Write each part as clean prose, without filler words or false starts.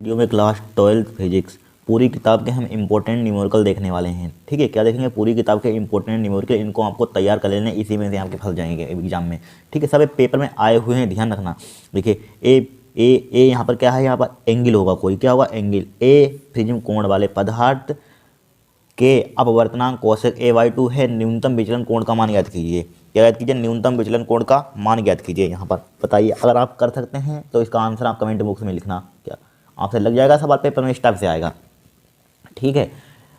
Video में class 12 physics पूरी किताब के हम इंपॉर्टेंट न्यूमेरिकल देखने वाले हैं। ठीक है, क्या देखेंगे? पूरी किताब के इंपॉर्टेंट न्यूमेरिकल, इनको आपको तैयार कर लेना, इसी में से आपके फंस जाएंगे एग्जाम में। ठीक है, सब पेपर में आए हुए हैं, ध्यान रखना। देखिए ए ए ए यहाँ पर क्या है? यहाँ पर एंगल होगा, कोई क्या होगा? एंगल। ए प्रिज्म कोण वाले पदार्थ के अपवर्तनांक कोसेक a/2 है। न्यूनतम विचलन कोण का मान ज्ञात कीजिए। क्या ज्ञात कीजिए? न्यूनतम विचलन कोण का मान ज्ञात कीजिए। यहाँ पर बताइए, अगर आप कर सकते हैं तो इसका आंसर आप कमेंट बॉक्स में लिखना। क्या आपसे लग जाएगा? सवाल पेपर में इस टाइप से आएगा। ठीक है,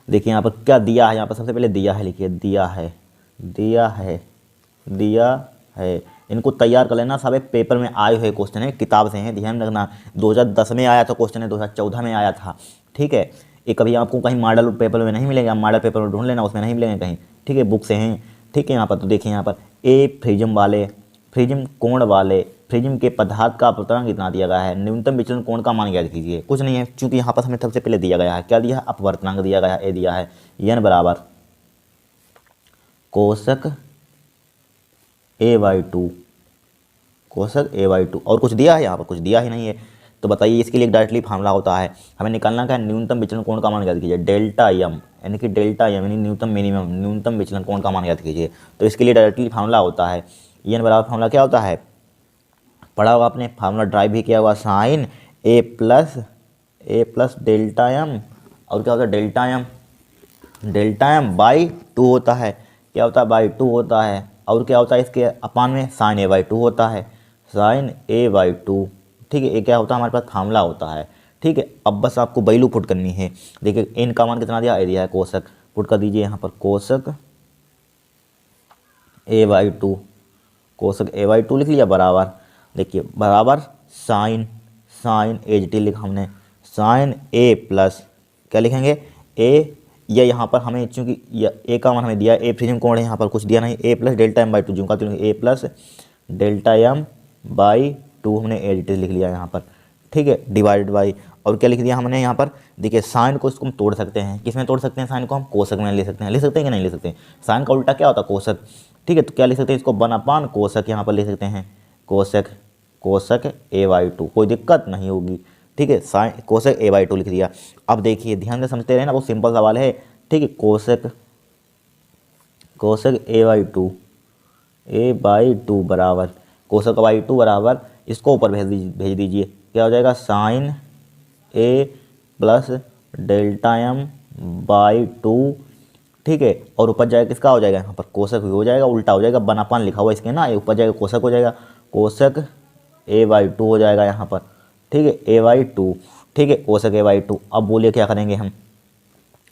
देखिए यहाँ पर क्या दिया है। यहाँ पर सबसे पहले दिया है, लिखिए दिया है, दिया है, दिया है। इनको तैयार कर लेना, सब पेपर में आए हुए क्वेश्चन है, किताब से हैं, ध्यान रखना। 2010 में आया था क्वेश्चन है, 2014 में आया था। ठीक है, ये कभी आपको कहीं मॉडल पेपर में नहीं मिलेगा, मॉडल पेपर में ढूंढ लेना, उसमें नहीं मिलेंगे कहीं। ठीक है, बुक से हैं। ठीक है, यहाँ पर तो देखिए, यहाँ पर ए प्रिज्म वाले, प्रिज्म कोण वाले, प्रिज्म के पदार्थ का अपवर्तनांक कितना दिया गया है, न्यूनतम विचलन कोण का मान ज्ञात कीजिए। कुछ नहीं है, क्योंकि यहाँ पर हमें सबसे पहले दिया गया है, क्या दिया है? अपवर्तनांक दिया गया है, ए दिया है n बराबर कोसक a/2, कोसक a/2। और कुछ दिया है? यहाँ पर कुछ दिया ही नहीं है। तो बताइए, इसके लिए डायरेक्टली फार्मूला होता है, हमें निकालना क्या है? न्यूनतम विचलन कोण का मान ज्ञात कीजिए, डेल्टा एम, यानी कि डेल्टा एम यानी न्यूनतम मिनिमम, न्यूनतम विचलन कोण का मान ज्ञात कीजिए। तो इसके लिए डायरेक्टली फार्मूला होता है, एन बराबर फार्मूला क्या होता है? पढ़ा होगा आपने, फार्मूला ड्राइव भी किया हुआ, sine a plus delta m. और क्या होता है? Delta m, delta m by 2 होता है। क्या होता है? बाई 2 होता है। और क्या होता है इसके अपान में? साइन a/2 होता है, साइन a/2। ठीक है, ये क्या होता है? हमारे पास फार्मूला होता है। ठीक है, अब बस आपको वैल्यू पुट करनी है। देखिए एन का मान कितना दिया? ए दिया है, कोसक पुट कर दीजिए यहाँ पर, कोसक a/2, कोसक a/2 लिख लिया, बराबर, देखिए बराबर साइन, साइन एच टी लिखा हमने, साइन ए प्लस, क्या लिखेंगे? ए, या यहाँ पर हमें चूंकि ए का मान हमें दिया, ए प्रिज्म कोण है, यहाँ पर कुछ दिया नहीं, ए प्लस डेल्टा एम बाई 2, जो का ए प्लस डेल्टा एम बाई 2 हमने एच टी लिख लिया यहाँ पर। ठीक है, डिवाइडेड बाई, और क्या लिख दिया हमने यहाँ पर? देखिए साइन को इसको हम तोड़ सकते हैं, किस में तोड़ सकते हैं? साइन को हम कोसक में ले सकते हैं, ले सकते हैं कि नहीं ले सकते? साइन का उल्टा क्या होता है? कोसक। ठीक है, तो क्या लिख सकते हैं इसको? 1/, कोसक यहाँ पर ले सकते हैं, कोसक, कोसक a/2, कोई दिक्कत नहीं होगी। ठीक है, साइन कोसक a/2 लिख दिया। अब देखिए ध्यान से समझते रहे ना, बहुत सिंपल सवाल है। ठीक है, कोसक, कोसक a/2 बराबर, कोसक a/2 बराबर, इसको ऊपर भेज दीजिए। क्या हो जाएगा? Sine a plus delta m by 2। ठीक है, और ऊपर जाएगा किसका हो जाएगा? यहाँ पर कोसक हो जाएगा, उल्टा हो जाएगा, 1/, लिखा हुआ इसके ना, ये ऊपर जाएगा कोसक हो जाएगा, कोसक a/2 हो जाएगा यहाँ पर। ठीक है, a/2, ठीक है, कोसक a/2। अब बोलिए क्या करेंगे हम?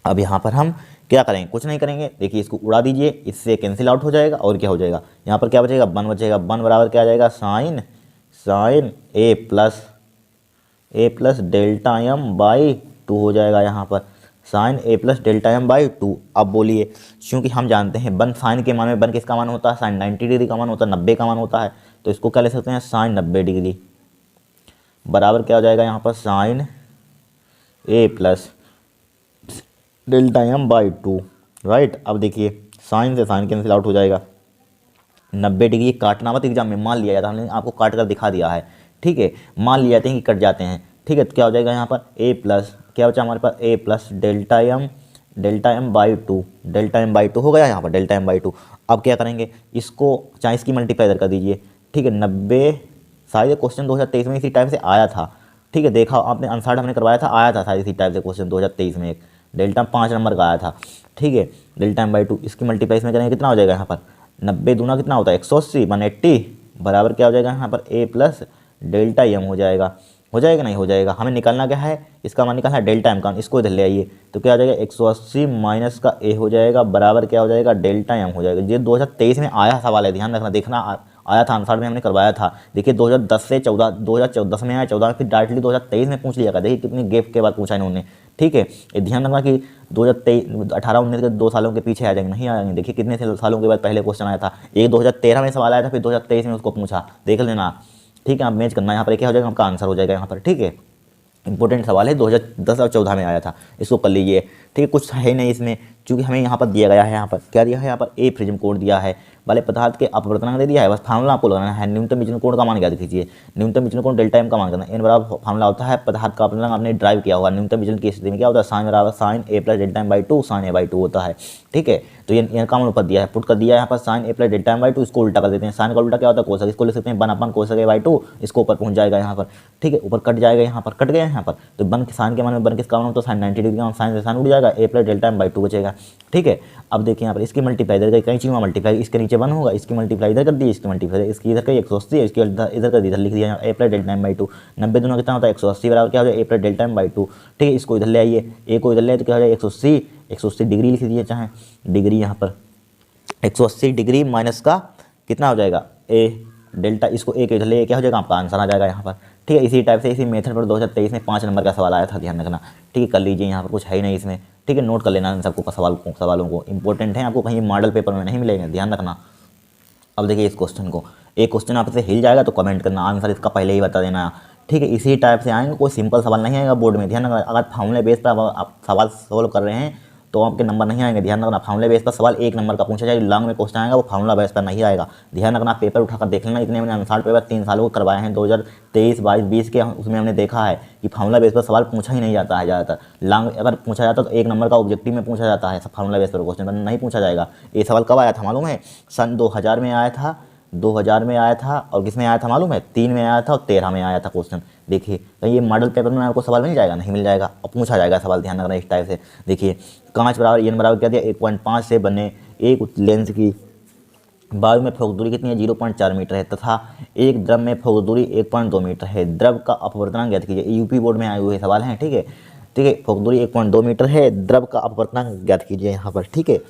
अब यहाँ पर हम क्या करेंगे? कुछ नहीं करेंगे। देखिए इसको उड़ा दीजिए, इससे कैंसिल आउट हो जाएगा, और क्या हो जाएगा? यहाँ पर क्या बचेगा? 1 बचेगा। 1 बराबर क्या आ जाएगा? Sine, sine a plus delta m by 2 हो जाएगा यहाँ पर, sine a plus delta m by 2। अब बोलिए, क्योंकि हम जानते हैं 1 साइन के मान में 1 किसका मान होता है? साइन 90 डिग्री का मान होता है, 90 का मान होता है। तो इसको क्या ले सकते हैं? साइन 90 डिग्री बराबर क्या हो जाएगा यहाँ पर? Sine a plus delta m by 2, right. अब देखिए साइन से साइन कैंसिल आउट हो जाएगा, 90 डिग्री काटना मत एग्जाम में, मान लिया जाता है, हमने आपको काट कर दिखा दिया है। ठीक है, मान लिया जाते हैं कि कट जाते हैं। ठीक है, तो क्या हो जाएगा यहाँ पर? a प्लस, क्या बचा हमारे पास? a plus delta m by 2, delta m by 2 हो गया यहाँ पर, डेल्टा एम बाई 2। अब क्या करेंगे? इसको चाहे इसकी मल्टीप्लाई इधर कर दीजिए। ठीक है, 90, शायद क्वेश्चन 2023 में इसी टाइप से आया था। ठीक है, देखा आपने, आंसर हमने करवाया था, आया था शायद इसी टाइप से क्वेश्चन 2023 में, एक डेल्टा 5 नंबर का आया था। ठीक है, डेल्टा एम बाई 2, इसकी मल्टीप्लाई इसमें करेंगे, कितना हो जाएगा यहाँ पर? 90 दूना कितना होता है? 180, 180 बराबर क्या हो जाएगा यहाँ पर? a प्लस डेल्टा एम हो जाएगा। हो जाएगा नहीं? हो जाएगा। हमें निकालना क्या है? इसका मान निकालना है डेल्टा एम का, इसको इधर ले आइए, तो क्या हो जाएगा? 180 माइनस का a हो जाएगा, बराबर क्या हो जाएगा? डेल्टा एम हो जाएगा। ये 2023 में आया सवाल है, ध्यान रखना, देखना आया था, आंसर में हमने करवाया था। देखिए 2010 से 14, 2014 में आया, 14 में, फिर डायरेक्टली 2023 में पूछ लिया था। देखिए कितनी गैप के बाद पूछा इन्होंने। ठीक है, ये ध्यान रखना कि 2023, 18-19 के 2 सालों के पीछे आ जाएंगे, नहीं आ जाएंगे। देखिए कितने सालों के बाद पहले क्वेश्चन आया था, एक 2013 में सवाल आया था, फिर 2023 में उसको पूछा, देख लेना। ठीक है, आप मैच करना, यहाँ पर क्या हो जाएगा? आपका आंसर हो जाएगा यहाँ पर। ठीक है, इंपॉर्टेंट सवाल है, 2010 और 14 में आया था, इसको कर लीजिए। ठीक है, कुछ है नहीं इसमें, क्योंकि हमें यहाँ पर दिया गया है, यहाँ पर क्या दिया है, यहाँ पर ए प्रिज्म कोण दिया है, वाले पदार्थ के अपवर्तनांक दे दिया है, बस फार्मूला आपको लगाना है। न्यूनतम विचलन कोण का मान ज्ञात कीजिए, न्यूनतम विचलन कोण डेल्टा एम का मान करना। एन बराबर फार्मूला होता है पदार्थ का अपवर्तनांक आपने ड्राइव किया होगा, न्यूनतम विचलन की स्थिति में क्या होता है, साइन बराबर sine a plus delta m by two, sine a by two होता है। ठीक है, तो ये एन का मान ऊपर दिया है, पुट कर दिया है यहाँ पर sine a plus delta m by two, इसको उल्टा कर देते हैं, साइन का उल्टा क्या होता है कोसक, इसको लिख सकते हैं 1 कोसक ए बाई टू, इसको ऊपर पहुंच जाएगा यहाँ पर। ठीक है, ऊपर कट जाएगा, यहाँ पर कट गया यहाँ पर, तो बन साइन के मान में बन किसका मान, तो साइन 90 डिग्री का साइन से साइन उड़ जाएगा, a plus delta m by two बचेगा। ठीक है, अब देखिए यहाँ पर इसकी मल्टीप्लाई इधर कई चीज़ में मल्टीप्लाई, इसके नीचे 1 होगा, इसकी मल्टीप्लाई इधर कर दी, इसकी मल्टीप्लाई इसकी इधर कहीं 180 है, इसकी इधर कर दी, इधर लिख दिया a plus delta m by two. 90 दूना कितना होता है 180 बराबर क्या हो जाए a plus delta m by two. ठीक है, इसको इधर ले आइए, ए को इधर ले आइए तो क्या हो जाए 180 डिग्री लिख दीजिए, चाहे डिग्री यहाँ पर 180 डिग्री माइनस का कितना हो जाएगा ए डेल्टा, इसको ए के इधर ले क्या हो जाएगा, आपका आंसर आ जाएगा यहाँ पर। ठीक है, इसी टाइप से इसी मेथड पर 2023 में 5 नंबर का सवाल आया था, ध्यान रखना। ठीक है, कर लीजिए, यहाँ पर कुछ है ही नहीं इसमें। ठीक है, नोट कर लेना इन सबको सवालों को इंपॉर्टेंट है, आपको कहीं मॉडल पेपर में नहीं मिलेंगे, ध्यान रखना। अब देखिए इस क्वेश्चन को, एक क्वेश्चन आपसे हिल जाएगा तो कमेंट करना, आंसर इसका पहले ही बता देना। ठीक है, इसी टाइप से आएंगे, कोई सिंपल सवाल नहीं आएगा बोर्ड में, ध्यान रखना। अगर फार्मूले बेस पर आप सवाल सोल्व कर रहे हैं तो आपके नंबर नहीं आएंगे, ध्यान रखना। फार्मूले बेस पर सवाल 1 नंबर का पूछा जाएगा, लॉन्ग में क्वेश्चन आएगा वो फार्मूला बेस पर नहीं आएगा, ध्यान रखना। पेपर उठाकर देख लेना, इतने मैंने अनुसार पेपर 3 सालों को करवाए हैं, 2023, 22, 20 के, उसमें हमने देखा है कि फार्मूला बेस पर सवाल पूछा ही नहीं जाता है ज़्यादातर। लॉन्ग अगर पूछा जाता तो 1 नंबर का ऑब्जेक्टिव में पूछा जाता है, फार्मूला बेस पर क्वेश्चन नहीं पूछा जाएगा। ये सवाल कब आया था मालूम है, सन 2000 में आया था, 2000 में आया था, और किस में आया था मालूम है, 3 में आया था और 13 में आया था क्वेश्चन। देखिए कहीं ये मॉडल पेपर में आपको सवाल मिल जाएगा, नहीं मिल जाएगा, और पूछा जाएगा सवाल, ध्यान रखना इस टाइप से। देखिए कांच बराबर एन बराबर क्या दिया, 1.5 से बने एक लेंस की वायु में फोक दूरी कितनी है, 0.4 मीटर है, तथा एक द्रव में फोक दूरी 1.2 मीटर है। द्रव का अपवर्तनांक ज्ञात कीजिए, यूपी बोर्ड में आए हुए सवाल हैं। ठीक है, ठीक है, फोक दूरी 1.2 मीटर है, द्रव का अपवर्तनांक ज्ञात कीजिए यहाँ पर। ठीक है,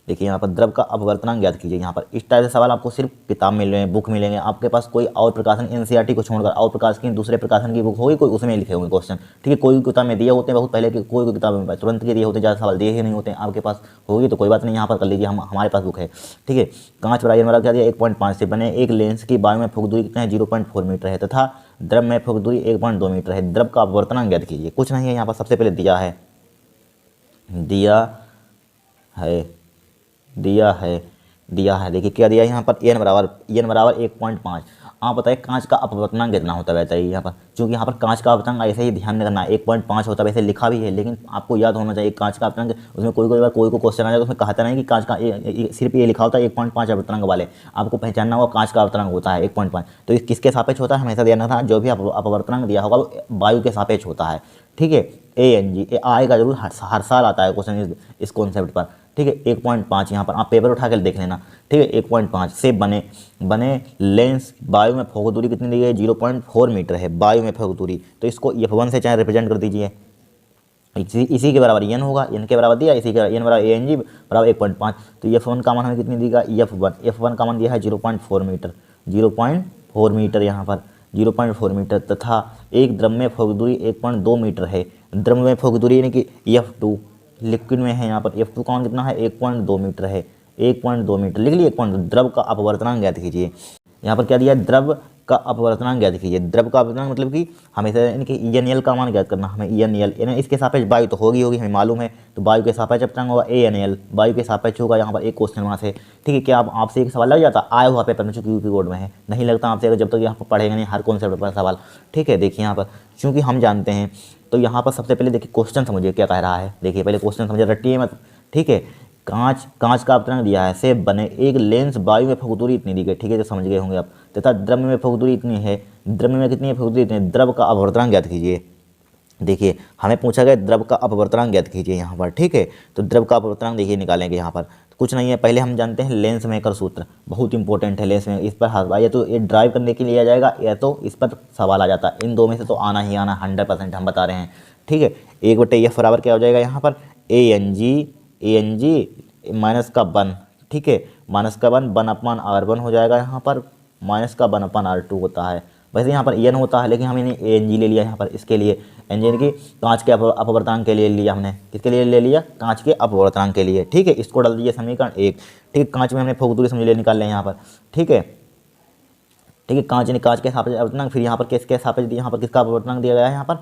देखिए यहाँ पर द्रव का अपवर्तनांक ज्ञात कीजिए, यहाँ पर इस टाइप से सवाल आपको सिर्फ किताब मिल रहे हैं, बुक मिलेंगे, आपके पास कोई और प्रकाशन एनसीईआरटी को छोड़कर और प्रकाश की दूसरे प्रकाशन की बुक होगी कोई, उसमें लिखे होंगे क्वेश्चन। ठीक है, कोई किताब में दिए होते हैं बहुत पहले के, कोई किताब में तुरंत के दिए होते हैं, ज़्यादा सवाल दिए ही नहीं होते हैं, आपके पास होगी तो कोई बात नहीं, यहाँ पर कर लीजिए, हमारे पास बुक है। ठीक है, कांच बराबर हमारा क्या दिया, 1.5 से बने एक लेंस की वायु में फोक दूरी कितना है, 0.4 मीटर है, तथा द्रव में फोक दूरी 1.2 मीटर है। द्रव का अपवर्तनांक ज्ञात कीजिए, कुछ नहीं है यहाँ पर, सबसे पहले दिया है देखिए क्या दिया है यहाँ पर, एन बराबर 1.5। आप बताइए कांच का अपवर्तनांक कितना होता है, वैसे ही यहाँ पर, क्योंकि यहाँ पर कांच का अपवर्तनांक ऐसे ही ध्यान रखना है 1.5 होता है, वैसे लिखा भी है, लेकिन आपको याद होना चाहिए कांच का अपवर्तनांक। उसमें कोई बार कोई क्वेश्चन आ जाए तो उसमें कहता नहीं कि कांच का सिर्फ ये लिखा होता है 1.5 अपवर्तनांक वाले, आपको पहचानना होगा कांच का अपवर्तनांक होता है 1.5। तो किसके सापेक्ष होता है, हमेशा ध्यान रखना, जो भी अपवर्तनांक दिया होगा वो वायु के सापेक्ष होता है। ठीक है, ANG आएगा जरूर, हर साल आता है क्वेश्चन इस कॉन्सेप्ट पर। ठीक है, 1.5 यहाँ पर आप पेपर उठा कर देख लेना। ठीक है, 1.5 से बने लेंस वायु में फोक दूरी कितनी दी गई है, 0.4 मीटर है वायु में फोक दूरी, तो इसको F1 से चाहे रिप्रेजेंट कर दीजिए, इसी के बराबर n होगा, n के बराबर दिया, इसी के n बराबर ANG बराबर 1.5, तो F1 का मान हमें कितनी देगा, F1 का मान दिया है 0.4 मीटर, 0.4 मीटर यहाँ पर 0.4 मीटर, तथा एक द्रव में फोक दूरी 1.2 मीटर है। द्रव में फोक दूरी यानी कि F2, लिक्विड में है यहाँ पर F2 का मान कितना है, 1.2 मीटर है, 1.2 मीटर लिख लिए, 1.2। द्रव का अपवर्तनांक ज्ञात कीजिए, यहाँ पर क्या दिया है, द्रव का अपवर्तनांक ज्ञात कीजिए। द्रव का अपवर्तनांक मतलब कि हमेशा इनके ENL का मान ज्ञात करना, हमें ENL इसके सापेक्ष वायु तो होगी हमें मालूम है, तो वायु के सापेक्ष अपवर्तनांक होगा ANL, वायु के सापेक्ष होगा यहाँ पर एक क्वेश्चन वहाँ से। ठीक है, क्या आपसे एक सवाल लग जाता, आया हुआ पेपर में, चूँकि यूपी बोर्ड में है, नहीं लगता आपसे अगर जब तक यहाँ पर पढ़ेंगे नहीं हर कॉन्सेप्ट पर सवाल। ठीक है, देखिए यहाँ पर चूँकि हम जानते हैं, तो यहाँ पर सबसे पहले देखिए क्वेश्चन समझिए क्या कह रहा है। देखिए पहले क्वेश्चन समझिए, रट्टिए मत। ठीक है, कांच का अपवर्तनांक दिया है, से बने एक लेंस वायु में फोक दूरी इतनी दी गई। ठीक है, तो समझ गए होंगे आप, तथा द्रव में फोक दूरी इतनी है, द्रव में कितनी है फोक दूरी इतनी, द्रव का अपवर्तनांक ज्ञात कीजिए। देखिए हमें पूछा गया द्रव का अपवर्तनांक ज्ञात कीजिए यहाँ पर। ठीक है, तो द्रव का अपवर्तनांक देखिए निकालेंगे यहाँ पर, तो कुछ नहीं है, पहले हम जानते हैं लेंस मेकर सूत्र, बहुत इंपॉर्टेंट है लेंस में, इस पर या तो ये ड्राइव करने के लिए आ जाएगा या तो इस पर सवाल आ जाता है, इन दो में से तो आना ही आना 100% हम बता रहे हैं। ठीक है, 1/F बराबर क्या हो जाएगा यहाँ पर, ANG माइनस का 1। ठीक है, माइनस का 1/R1 हो जाएगा यहाँ पर, माइनस का 1/R2 होता है। वैसे यहाँ पर n होता है, लेकिन हमने ANG ले लिया यहाँ पर, इसके लिए NG की कांच के अपवर्तनांक के लिए लिया हमने, किसके लिए ले लिया, कांच के अपवर्तनांक के लिए। ठीक है, इसको डाल दीजिए समीकरण 1। ठीक है, कांच में हमने फोक दूरी समझ लिए निकाल लें यहाँ पर। ठीक है, ठीक है, कांच के सापेक्ष अपवर्तनांक, फिर यहाँ पर किसके सापेक्ष दिया, यहाँ पर किसका अपवर्तनांक दिया गया है, यहाँ पर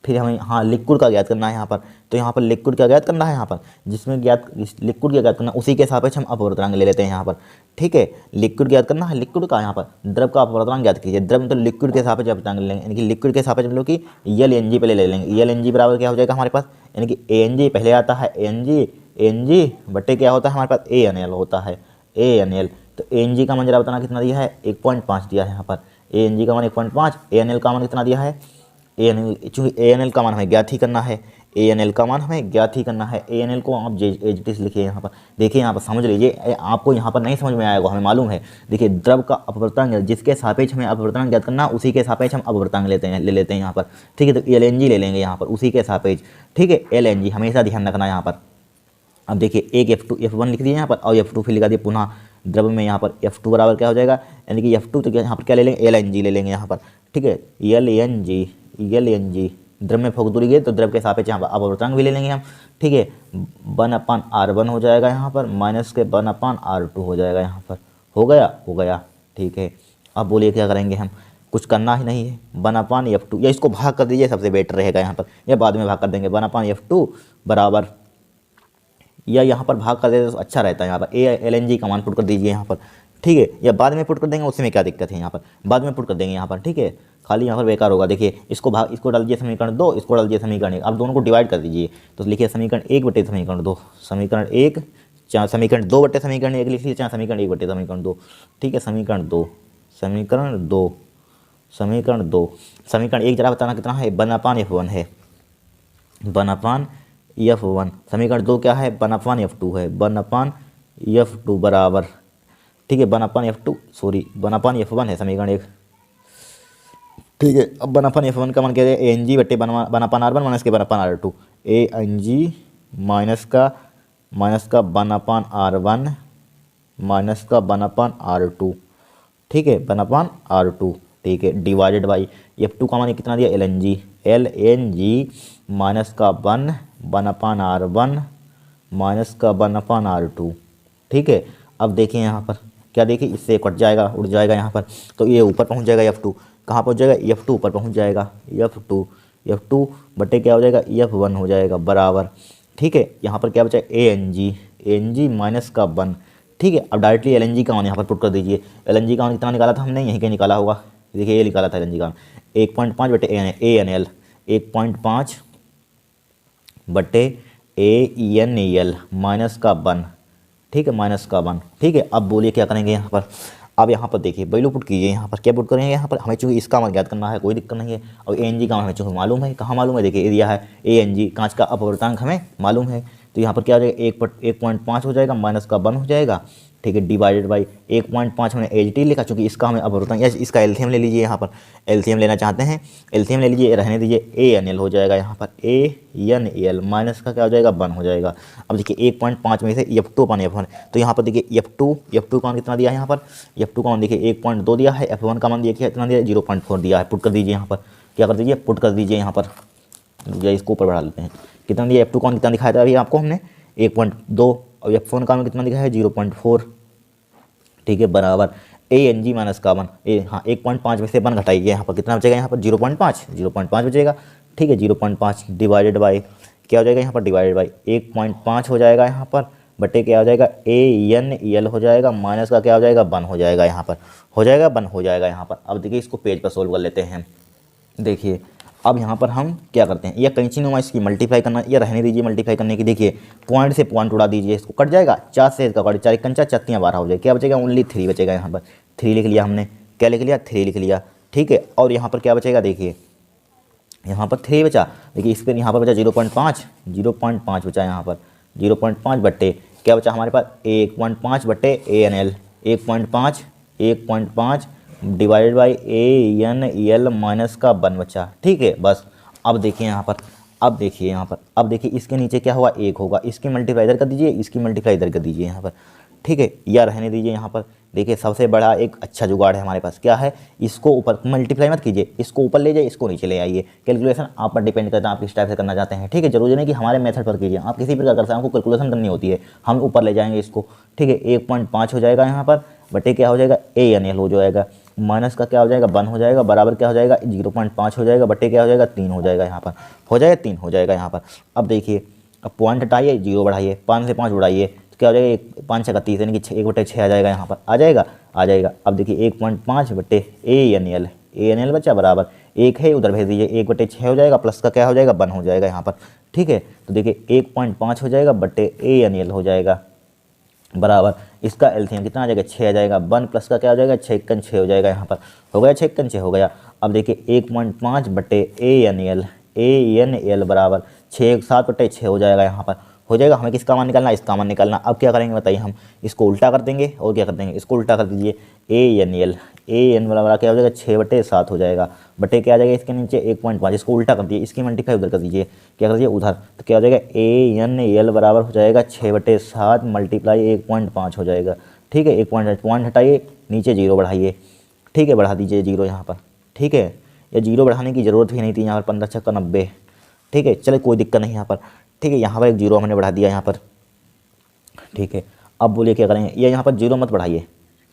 फिर हमें हाँ लिक्विड का ज्ञात करना है यहाँ पर। तो यहाँ पर लिक्विड का ज्ञात करना है यहाँ पर, जिसमें लिक्विड का ज्ञात करना, उसी के सापेक्ष हम अपवर्तनांक ले लेते हैं यहाँ पर। ठीक है, लिक्विड ज्ञात करना है, लिक्विड का यहाँ पर द्रव का अपवर्तनांक ज्ञात कीजिए। द्रव में तो लिक्विड के सापेक्ष अपवर्तनांक ले लेंगे, यानी कि लिक्विड के सापेक्ष मतलब कि यल एन जी पहले ले लेंगे। यल एन जी बराबर क्या हो जाएगा हमारे पास, यानी कि ए एन जी पहले आता है, एन जी बटे क्या होता है हमारे पास, ए एन एल होता है, ए एन एल। तो ए एन जी का मान जरा बताना कितना दिया है, 1.5 दिया है यहाँ पर। ए एन जी का मान 1.5, ए एन एल का मान कितना दिया है, ए एन एल, चूँकि ए एन एल का मान हमें ज्ञात ही करना है, ए एन एल का मान हमें ज्ञात ही करना है। ए एन एल को आप एच टी लिखिए यहाँ पर। देखिए यहाँ पर समझ लीजिए, आपको यहाँ पर नहीं समझ में आएगा, हमें मालूम है। देखिए द्रव का अपवर्तनांक, जिसके सापेक्ष हमें अपवर्तनांक ज्ञात करना, उसी के सापेक्ष हम अपवर्तनांक ले लेते हैं यहाँ पर। ठीक है, तो एल एन जी ले लेंगे यहाँ पर उसी के सापेक्ष। ठीक है, एल एन जी हमेशा ध्यान रखना है यहाँ पर। अब देखिए एक F1 लिख दिए यहाँ पर, और F2 फिर लिखा दिया पुनः द्रव में यहाँ पर। F2 बराबर क्या हो जाएगा, यानी कि F2 तो यहाँ पर क्या ले लेंगे, एल एन जी ले लेंगे यहाँ पर। ठीक है, एल एन जी द्रव में फोक दूरी गई तो द्रव के सापेक्ष यहाँ पर अपवर्तनांक भी ले लेंगे हम। ठीक है, 1/R1 हो जाएगा यहाँ पर, माइनस के 1/R2 हो जाएगा यहाँ पर। हो गया। ठीक है, अब बोलिए क्या करेंगे हम, कुछ करना ही नहीं है। 1/F2, या इसको भाग कर दीजिए, सबसे बेटर रहेगा यहाँ पर, या बाद में भाग कर देंगे। 1/F2 बराबर, या यहाँ पर भाग कर देते तो अच्छा रहता है। यहाँ पर ए एल एन जी का मान पुट कर दीजिए यहाँ पर। ठीक है, या बाद में पुट कर देंगे, उसमें क्या दिक्कत है, यहाँ पर बाद में पुट कर देंगे यहाँ पर। ठीक है, खाली यहाँ पर बेकार होगा। देखिए इसको डाल दीजिए समीकरण 2, इसको डाल दीजिए समीकरण 1। अब दोनों को डिवाइड कर दीजिए, तो लिखिए समीकरण 1 बटे समीकरण 2, समीकरण 1 चाहे समीकरण 2 बटे समीकरण 1 लिख लीजिए, चाहे समीकरण 1 बटे समीकरण 2। ठीक है, समीकरण 2 समीकरण 1 जरा बताना कितना है, 1/F1 है, 1/F1। समीकरण 2 क्या है, 1/F2 है, 1/F2 बराबर। ठीक है, 1/F1 है समीकरण 1। ठीक है, अब 1/F1 का मान क्या है, ए एन जी बटे 1/R1 माइनस के 1/R2, A N G minus का 1/R1 माइनस का 1/R2। ठीक है, 1/R2। ठीक है, डिवाइडेड बाई F2 का मान कितना दिया, एल एन जी माइनस का 1/R1 माइनस का 1/R2। ठीक है, अब देखिए यहाँ पर क्या, देखिए इससे कट जाएगा, उड़ जाएगा यहाँ पर, तो ये ऊपर पहुँच जाएगा। F2 कहाँ पहुँच जाएगा, F2 ऊपर पहुँच जाएगा। F2 बटे क्या हो जाएगा, F1 हो जाएगा बराबर। ठीक है, यहाँ पर क्या बचा, ए एन जी माइनस का 1। ठीक है, अब डायरेक्टली एल एन जी का मान यहाँ पर पुट कर दीजिए। एल एन जी का मान कितना निकाला था हमने, यहीं के निकाला होगा। देखिए ये निकाला था एल एन जी का 1.5 बटे ए एन एल, 1.5 बटे ए एन एल माइनस का 1। ठीक है, माइनस का 1। ठीक है, अब बोलिए क्या करेंगे यहाँ पर। अब यहाँ पर देखिए वैल्यू पुट कीजिए, यहाँ पर क्या पुट करेंगे, यहाँ पर हमें चूँकि इसका मान ज्ञात करना है, कोई दिक्कत नहीं है। और ए एन जी का मान हमें चूँकि मालूम है, कहाँ मालूम है, देखिए ये दिया है ए एन जी, कांच का अपवर्तनांक हमें मालूम है। तो यहाँ पर क्या हो जाएगा, 1.5 हो जाएगा, माइनस का 1 हो जाएगा। ठीक है, डिवाइडेड बाई 1.5 हमने एच टी लिखा, चूँकि इसका हमें अपवर्तनांक, या इसका एलसीएम ले लीजिए। यहाँ पर एलसीएम लेना चाहते हैं, एलसीएम ले लीजिए, रहने दीजिए, ए एन एल हो जाएगा यहाँ पर, ए एन एल माइनस का क्या हो जाएगा, 1 हो जाएगा। अब देखिए 1.5 में से F2/F1, तो यहाँ पर देखिए F2 का मान कितना दिया है, यहाँ पर F2 का मान देखिए 1.2 दिया है, F1 का मान देखिए कितना दिया है, 0.4 दिया है। पुट कर दीजिए यहाँ पर, क्या कर दीजिए, पुट कर दीजिए यहाँ पर, या इसको ऊपर बढ़ा लेते हैं। कितना दिया, F2 का मान कितना दिखाया था अभी आपको हमने, 1.2, और F1 का मान कितना दिखाया है, 0.4। ठीक है, बराबर ए एन जी माइनस का 1, 1.5 में से 1 घटाइए, यहाँ पर कितना बचेगा, यहाँ पर 0.5 बचेगा। ठीक है, 0.5 डिवाइडेड बाई क्या हो जाएगा, यहाँ पर डिवाइडेड बाई 1.5 हो जाएगा यहाँ पर, बटे क्या हो जाएगा, ए एन एल हो जाएगा, माइनस का क्या हो जाएगा, 1 हो जाएगा यहाँ पर, हो जाएगा 1 हो जाएगा यहाँ पर। अब देखिए इसको पेज पर सोल्व कर लेते हैं। देखिए अब यहाँ पर हम क्या करते हैं, या कैंची नुमा इसकी मल्टीप्लाई करना, या रहने दीजिए मल्टीप्लाई करने की। देखिए पॉइंट से पॉइंट उड़ा दीजिए, इसको कट जाएगा, 4 से इसका कट, 4 कंचा 4 12 हो जाएगा, क्या बचेगा, ओनली 3 बचेगा यहाँ पर। 3 लिख लिया हमने, क्या लिख लिया, 3 लिख लिया। ठीक है, और यहाँ पर क्या बचेगा, देखिए यहाँ पर 3 बचा। देखिए इस पर यहाँ पर बचा 0.5 बचा यहाँ पर, 0.5 बट्टे क्या बचा हमारे पास, 1.5 बट्टे a n l, 1.5 divided by a n l minus का 1 बचा। ठीक है, बस अब देखिए यहाँ पर, अब देखिए इसके नीचे क्या होगा, 1 होगा, इसकी मल्टीप्लाई इधर कर दीजिए, इसकी मल्टीप्लाई इधर कर दीजिए यहाँ पर। ठीक है, या रहने दीजिए यहाँ पर। देखिए सबसे बड़ा एक अच्छा जुगाड़ है हमारे पास, क्या है, इसको ऊपर मल्टीप्लाई मत कीजिए, इसको ऊपर ले जाइए, इसको नीचे ले आइए। कैलकुलेशन आप पर डिपेंड करता है, आप किस टाइप से करना चाहते हैं। ठीक है, जरूरी नहीं कि हमारे मेथड पर कीजिए, आप किसी प्रकार कर सकते हैं, आपको कैलकुलेशन करनी होती है, हम ऊपर ले जाएंगे इसको। ठीक है, 1.5 हो जाएगा यहाँ पर, बटे क्या हो जाएगा, ए एन एल हो जाएगा। माइनस का क्या हो जाएगा 1 हो जाएगा, बराबर क्या हो जाएगा 0.5 हो जाएगा, बटे क्या हो जाएगा 3 हो जाएगा, यहाँ पर हो जाएगा 3 हो जाएगा यहाँ पर। अब देखिए, अब पॉइंट हटाइए, 0 बढ़ाइए, 5 से 5 बढ़ाइए तो क्या हो जाएगा 5 छक्का 30 यानी कि 1/6 आ जाएगा, यहाँ पर आ जाएगा आ जाएगा। अब देखिए 1.5 बटे ए एन एल बचा बराबर 1 है, उधर भेज दीजिए 1/6 हो जाएगा, प्लस का क्या हो जाएगा 1 हो जाएगा यहाँ पर, ठीक है। तो देखिए 1.5 हो जाएगा बटे ए हो जाएगा बराबर, इसका एलसीएम कितना आ जाएगा 6 आ जाएगा, 1 प्लस का क्या हो जाएगा 6 × 6 हो जाएगा, यहाँ पर हो गया 6 × 6 हो गया। अब देखिए 1.5 बटे ए एन एल बराबर 7/6 हो जाएगा, यहाँ पर हो जाएगा। हमें किसका मान निकालना है, इसका मान निकालना। अब क्या करेंगे बताइए, हम इसको उल्टा कर देंगे और क्या कर देंगे, इसको उल्टा कर दीजिए, ए एन बराबर क्या हो जाएगा 6/7 हो जाएगा, बटे क्या आ जाएगा इसके नीचे 1.5, इसको उल्टा कर दिए, इसकी मल्टीप्लाई उधर कर दीजिए, क्या कर दीजिए उधर, तो क्या हो जाएगा ए एन एल बराबर हो जाएगा 6/7 मल्टीप्लाई 1.5 हो जाएगा, ठीक है। 1 पॉइंट हटाइए, नीचे 0 बढ़ाइए, ठीक है, बढ़ा दीजिए 0 यहाँ पर, ठीक है। या 0 बढ़ाने की ज़रूरत भी नहीं थी, यहाँ पर 15 छक्का 90, ठीक है, चले कोई दिक्कत नहीं यहाँ पर, ठीक है। यहाँ पर एक 0 हमने बढ़ा दिया यहाँ पर, ठीक है। अब बोलिए क्या करेंगे, ये यहाँ पर 0 मत बढ़ाइए,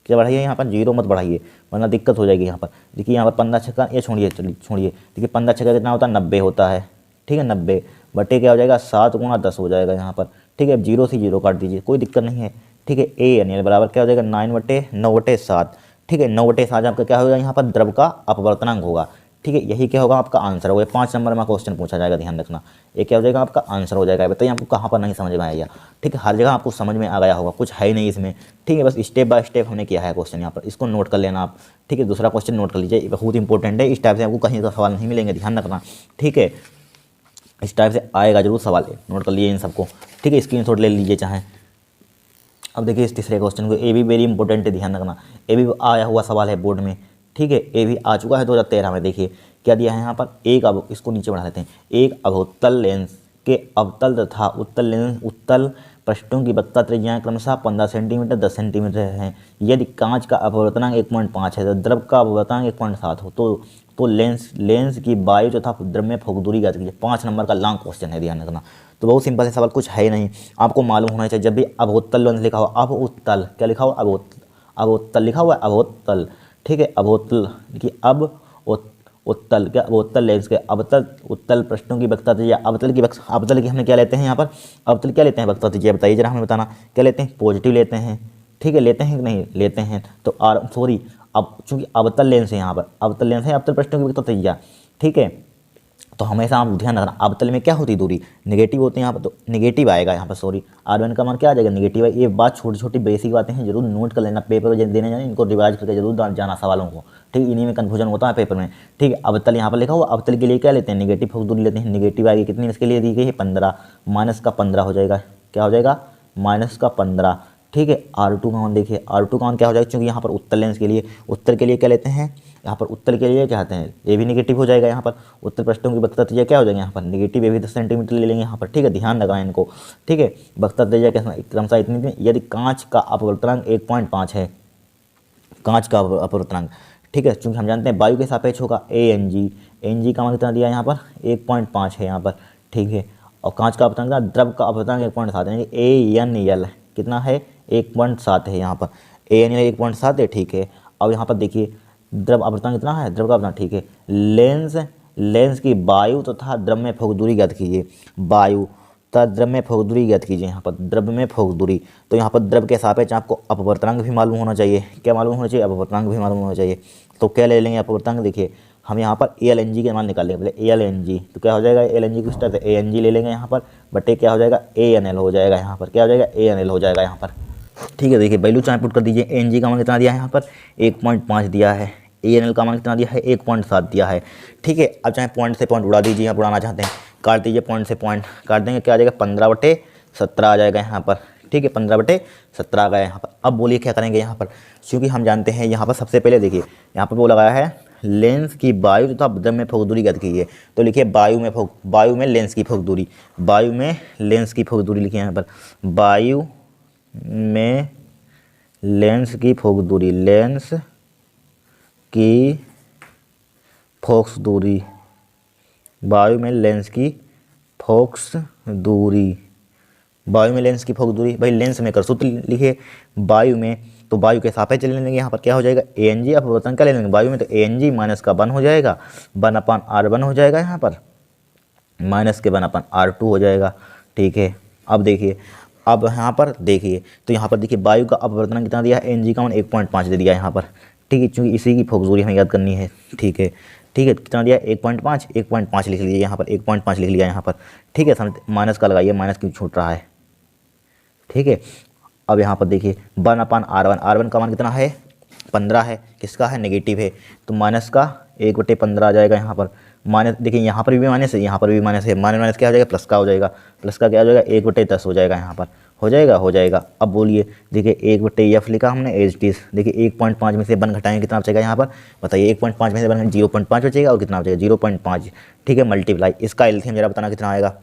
क्या बढ़ाइए यहाँ पर 0 मत बढ़ाइए वरना दिक्कत हो जाएगी यहाँ पर। देखिए यहाँ पर 15 छक्का, ये छोड़िए चलिए छोड़िए, देखिए 15 छक्का कितना होता है 90 होता है, ठीक है। 90 बटे क्या हो जाएगा 7 × 10 हो जाएगा यहाँ पर, ठीक है। अब 0 से 0 काट दीजिए, कोई दिक्कत नहीं है, ठीक है। ए बराबर क्या हो जाएगा 9/7, ठीक है। 9/7 आपका क्या होगा यहाँ पर द्रव का अपवर्तनांक होगा, ठीक है। यही क्या होगा आपका आंसर होगा, 5 नंबर में क्वेश्चन पूछा जाएगा, ध्यान रखना। ये क्या हो जाएगा आपका आंसर हो जाएगा। बताइए आपको कहाँ पर नहीं समझ में आया, ठीक है। हर जगह आपको समझ में आ गया होगा, कुछ है ही नहीं इसमें, ठीक है। बस स्टेप बाय स्टेप हमने किया है क्वेश्चन यहाँ पर, इसको नोट कर लेना आप, ठीक है। दूसरा क्वेश्चन नोट कर लीजिए, बहुत इंपॉर्टेंट है, इस टाइप से आपको कहीं का सवाल नहीं मिलेंगे, ध्यान रखना, ठीक है। इस टाइप से आएगा जरूर सवाल, नोट कर लीजिए इन सबको, ठीक है। स्क्रीनशॉट ले लीजिए चाहे। अब देखिए इस तीसरे क्वेश्चन को, ये भी वेरी इंपॉर्टेंट है, ध्यान रखना, ये भी आया हुआ सवाल है बोर्ड में, ठीक है। ये भी आ चुका है 2013 में। देखिए क्या दिया है यहाँ पर, इसको नीचे बढ़ा लेते हैं, एक अवतल लेंस के अवतल तथा उत्तल पृष्ठों की वक्रता त्रिज्याएं क्रमशः 15 सेंटीमीटर 10 सेंटीमीटर हैं। यदि कांच का अपवर्तनांक 1.5 है तो द्रव का अपवर्तनांक 1.7 हो तो लेंस की वायु तथा द्रव में फोक दूरी ज्ञात कीजिए। 5 नंबर का लॉन्ग क्वेश्चन है, ध्यान रखना। तो बहुत सिंपल है सवाल, कुछ है ही नहीं, आपको मालूम होना चाहिए। जब भी अवोत्तल लेंस लिखा हो, अवोत्तल क्या लिखा हुआ, अवोत्तल लिखा हुआ है, अवोत्तल, ठीक है। अवोत्तल देखिए, अब उत्तल क्या, अवोत्तल लेंस के अवतल उत्तल पृष्ठों की वक्रता त्रिज्या, अवतल की हमने क्या लेते हैं यहाँ पर, अवतल क्या लेते हैं वक्रता त्रिज्या, बताइए जरा हमें बताना, क्या लेते हैं पॉजिटिव लेते हैं, ठीक है। लेते हैं कि नहीं लेते हैं, तो सॉरी, अब चूंकि अवतल लेंस है यहाँ पर, अवतल लेंस है, अवतल पृष्ठों की वक्रता त्रिज्या, ठीक है। तो हमेशा आप ध्यान रखना, अवतल में क्या होती दूरी नेगेटिव होती है यहाँ पर, तो नेगेटिव आएगा यहाँ पर, सॉरी R1 का मान क्या आ जाएगा नेगेटिव है। ये बात छोटी छोटी बेसिक बातें हैं, जरूर नोट कर लेना, पेपर देने जाए इनको रिवाइज करके जरूर जाना सवालों को, ठीक। इन्हीं में कन्फ्यूजन होता है पेपर में, ठीक है। अवतल यहाँ पर लिखा हुआ, अवतल के लिए क्या लेते हैं नेगेटिव फोक दूरी लेते हैं, नेगेटिव आएगी कितनी इसके लिए दी गई है 15, माइनस का 15 हो जाएगा, क्या हो जाएगा माइनस का 15, ठीक है। R2 का मान देखिए, R2 का मान क्या हो जाएगा, क्योंकि यहाँ पर उत्तल लेंस के लिए, उत्तर के लिए क्या लेते हैं यहाँ पर, उत्तर के लिए क्या कहते हैं, ये भी नेगेटिव हो जाएगा यहाँ पर, उत्तर पृष्ठों की वक्रता त्रिज्या क्या हो जाएगी यहाँ पर नेगेटिव, ये भी 10 सेंटीमीटर ले लेंगे यहाँ पर, ठीक है। ध्यान लगाएं इनको, ठीक है। वक्रता त्रिज्या क्रमशः इतनी, यदि कांच का अपवर्तनांक 1.5 है, कांच का अपवर्तनांक, ठीक है। चूँकि हम जानते हैं वायु के सापेक्ष होगा एन जी का मान कितना दिया यहाँ पर 1.5 है यहाँ पर, ठीक है। और कांच का अपवर्तनांक, द्रव का अपवर्तनांक 1.7 यानी ए कितना है 1.7 है यहाँ पर, ए 1.7 है, ठीक है। अब यहाँ पर देखिए द्रव अपवर्तनांक कितना है, द्रव का अपवर्तनांक, ठीक है। लेंस की वायु तथा द्रव में फोक दूरी ज्ञात कीजिए, वायु तथा द्रव में फोक दूरी ज्ञात कीजिए। यहाँ पर द्रव में फोक दूरी, तो यहाँ पर द्रव के सापेक्ष आपको अपवर्तनांक भी मालूम होना चाहिए, क्या मालूम होना चाहिए, अपवर्तनांक भी मालूम होना चाहिए। तो क्या ले लेंगे अपवर्तनांक, देखिए हम यहाँ पर ALNG के मान निकाल लेंगे, पहले ALNG, तो क्या हो जाएगा ALNG को इस तरह से ANG ले लेंगे यहाँ पर, बटे क्या हो जाएगा ANL हो जाएगा यहाँ पर, क्या हो जाएगा ANL हो जाएगा यहाँ पर, ठीक है। देखिए वैल्यू चाहे पुट कर दीजिए, ANG का मान कितना दिया है यहाँ पर 1.5 दिया है, ANL का मान कितना दिया है 1.7 दिया है, ठीक है। अब चाहे पॉइंट से पॉइंट उड़ा दीजिए, यहाँ उड़ाना चाहते हैं काट दीजिए, पॉइंट से पॉइंट काट देंगे, क्या आ जाएगा 15/17 आ जाएगा यहाँ पर, ठीक है। 15/17 आ गया यहाँ पर। अब बोलिए क्या करेंगे यहाँ पर, क्योंकि हम जानते हैं यहाँ पर सबसे पहले देखिए यहाँ पर वो लगाया है लेंस की वायु तथा द्रव में फोक दूरी ज्ञात कीजिए। तो लिखिए वायु में लेंस की फोक दूरी, वायु में लेंस की फोक दूरी लिखिए यहाँ पर, वायु में लेंस की फोक दूरी, लेंस की फोक्स दूरी, वायु में लेंस की फोक्स दूरी, वायु में लेंस की फोकस दूरी, भाई लेंस में कर सूत्र लिखे, वायु में तो वायु के सापेक्ष ले लेंगे, यहाँ पर क्या हो जाएगा ANG, अपवर्तन क्या ले लेंगे वायु में, तो ANG माइनस का 1 हो जाएगा, 1/r1 हो जाएगा यहाँ पर, माइनस के 1/r2 हो जाएगा। ठीक है, अब देखिए, अब यहाँ पर देखिए, तो यहाँ पर देखिए वायु का अपवर्तन कितना दिया है, ANG का मान 1.5 दे दिया यहाँ पर। ठीक है, क्योंकि इसी की फोकस दूरी हमें याद करनी है। ठीक है, ठीक है, कितना दिया 1.5 लिख लीजिए यहाँ पर, 1.5 लिख लिया यहाँ पर। ठीक है, माइनस का लगाइए, माइनस क्यों छूट रहा है। ठीक है, अब यहाँ पर देखिए 1/r1, r1 का मान कितना है 15 है, किसका है नेगेटिव है, तो माइनस का 1/15 आ जाएगा यहाँ पर। माइनस देखिए यहाँ पर भी माइनस है, यहाँ पर भी माइनस है, माइनस माइनस क्या हो जाएगा प्लस का हो जाएगा, प्लस का क्या हो जाएगा 1/10 हो जाएगा यहाँ पर, हो जाएगा हो जाएगा। अब बोलिए देखिए 1/f लिखा हमने एज टीज, देखिए 1.5 में से 1 घटाएंगे कितना बचेगा यहाँ पर बताइए, 1.5 में से 1 0.5 बचेगा और कितना बचेगा 0.5। ठीक है, मल्टीप्लाई, इसका एलसीएम जरा बताना कितना आएगा,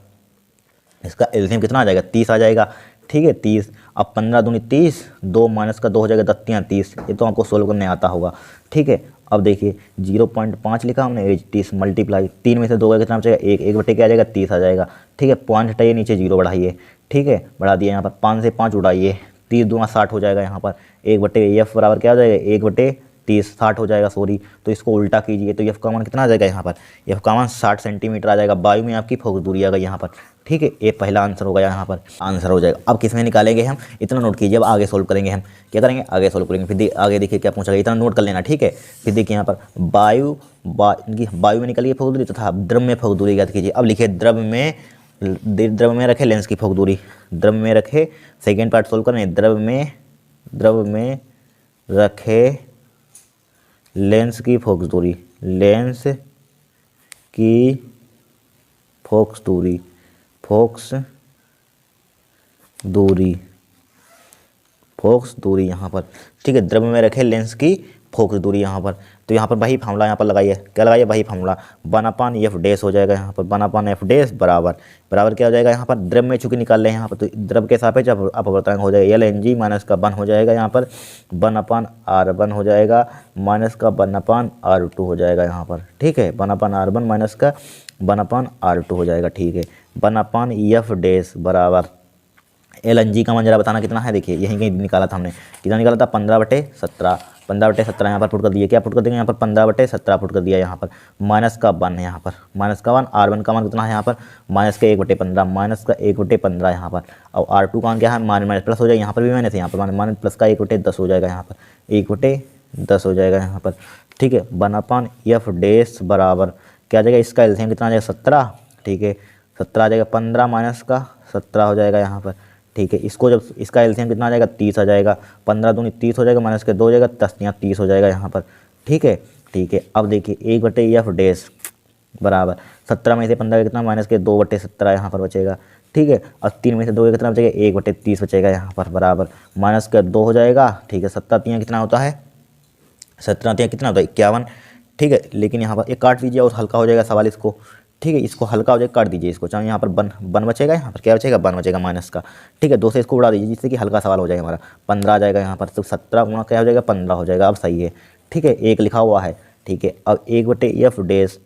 इसका एलसीएम कितना आ जाएगा 30 आ जाएगा। ठीक है 30, अब 15 दूनी 30, 2 माइनस का 2 हो जाएगा 10×30, ये तो आपको सोल्व करने आता होगा। ठीक है, अब देखिए 0.5 लिखा हमने एज 30 मल्टीप्लाई 3 में से 2 का कितना बचेगा 1 क्या आ जाएगा 30 आ जाएगा। ठीक है, 5 हटाइए नीचे 0 बढ़ाइए। ठीक है, बढ़ा दिया यहाँ पर 5 से 5 उड़ाइए, 30 दूना 60 हो जाएगा यहाँ पर, 1/f बराबर क्या हो जाएगा 1/30 60 हो जाएगा सॉरी। तो इसको उल्टा कीजिए तो एफ का मान कितना आ जाएगा यहाँ पर, एफ का मान 60 सेंटीमीटर आ जाएगा, वायु में आपकी फोकस दूरी आ गई यहाँ पर। ठीक है, ये पहला आंसर होगा यहाँ पर, आंसर हो जाएगा। अब किस में निकालेंगे हम, इतना नोट कीजिए, अब आगे सोल्व करेंगे हम, क्या करेंगे आगे सोल्व करेंगे, फिर आगे देखिए क्या पूछा गया, इतना नोट कर लेना। ठीक है, फिर देखिए यहाँ पर वायु में निकालिए फोकस दूरी तथा द्रव में फोकस दूरी याद कीजिए। अब लिखिए द्रव में रखे लेंस की फोकस दूरी, द्रव में रखे, सेकेंड पार्ट सोल्व करें, द्रव में रखे लेंस की फोकस दूरी, लेंस की फोकस दूरी, फोकस दूरी यहाँ पर। ठीक है, द्रव में रखे लेंस की फोकस दूरी यहाँ पर, तो यहाँ पर वही फार्मूला यहाँ पर लगाइए, क्या लगाइए वही फार्मूला 1/f डैश हो जाएगा यहाँ पर, 1/f डैश बराबर क्या हो जाएगा यहाँ पर, द्रव में चूंकि निकाल रहे हैं यहाँ पर, तो द्रव के सापेक्ष अपवर्तनांक हो जाएगा LNG माइनस का 1 हो जाएगा यहाँ पर, 1/r1 हो जाएगा माइनस का 1/r2 हो जाएगा यहाँ पर। ठीक है, 1/r1 माइनस का 1/r2 हो जाएगा। ठीक है, 1/f डैश बराबर LNG का मान जरा बताना कितना है, देखिए यहीं कहीं निकाला था हमने, कितना निकाला था 15/17 यहाँ पर पुट कर दिए, क्या पुट कर देंगे यहाँ पर 15/17 पुट कर दिया यहाँ पर, माइनस का 1 है यहाँ पर, माइनस का 1, r1 का मान कितना है यहाँ पर माइनस का 1/15, माइनस का 1/15 यहाँ पर, और r2 का मान क्या है माइनस प्लस हो जाएगा, यहाँ पर भी माइनस है, यहाँ पर माइनस प्लस का 1/10 हो जाएगा यहाँ पर, 1/10 हो जाएगा यहाँ पर। ठीक है, 1/f डैश बराबर क्या आ जाएगा, इसका एलसीएम कितना आ जाएगा 17। ठीक है, 17 आ जाएगा, 15 माइनस का 17 हो जाएगा यहाँ पर। ठीक है, इसको जब इसका एलसीएम कितना आ जाएगा 30 आ जाएगा, 15 दूनी 30 हो जाएगा, माइनस के 2 हो जाएगा, 10×30 हो जाएगा यहाँ पर। ठीक है, ठीक है, अब देखिए 1/f डैश बराबर 17 में से 15 का कितना माइनस के 2/17 यहाँ पर बचेगा। ठीक है, और 3 में से 2 का कितना बचेगा 1/30 बचेगा यहाँ पर, बराबर माइनस का 2 हो जाएगा। ठीक है, 17 कितना होता है, 17 कितना होता है 51। ठीक है, लेकिन यहाँ पर एक काट दीजिए और हल्का हो जाएगा सवाल इसको। ठीक है, इसको हल्का हो जाएगा, काट दीजिए इसको, चाहे यहाँ पर बन बचेगा, यहाँ पर क्या बचेगा 1 बचेगा माइनस का। ठीक है, 2 से इसको उड़ा दीजिए जिससे कि हल्का सवाल हो जाएगा हमारा, 15 आ जाएगा यहाँ पर, तो 17 गुणा क्या हो जाएगा 15 हो जाएगा। अब सही है। ठीक है, 1 लिखा हुआ है। ठीक है, अब 1/f डैश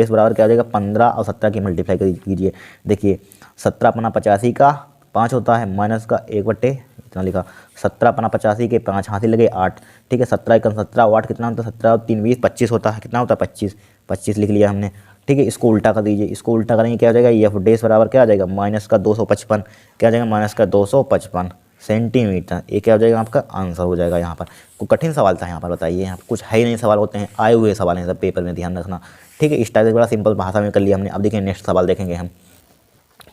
बराबर क्या हो जाएगा 15 और 17 की मल्टीप्लाई कीजिए। देखिए 17 अपना 85 का 5 होता है, माइनस का 1/ इतना लिखा, 17 अपना 85 के 5 हाथ ही लगे 8। ठीक है, 17 × 17 8 कितना होता है, 17 और 3 20 25 होता है, कितना होता है 25 लिख लिया हमने। ठीक है, इसको उल्टा कर दीजिए, इसको उल्टा करेंगे क्या हो जाएगा एफ डैश बराबर क्या आ जाएगा माइनस का 255, क्या आ जाएगा माइनस का 255 सेंटीमीटर। ये क्या हो जाएगा आपका आंसर हो जाएगा। यहाँ पर कोई कठिन सवाल था यहाँ पर बताइए, यहाँ पर कुछ है ही नहीं, सवाल होते हैं आए हुए सवाल हैं सब पेपर में, ध्यान रखना। ठीक है, इस टाइप से बड़ा सिंपल भाषा में कर लिया हमने। अब देखिए नेक्स्ट सवाल देखेंगे हम।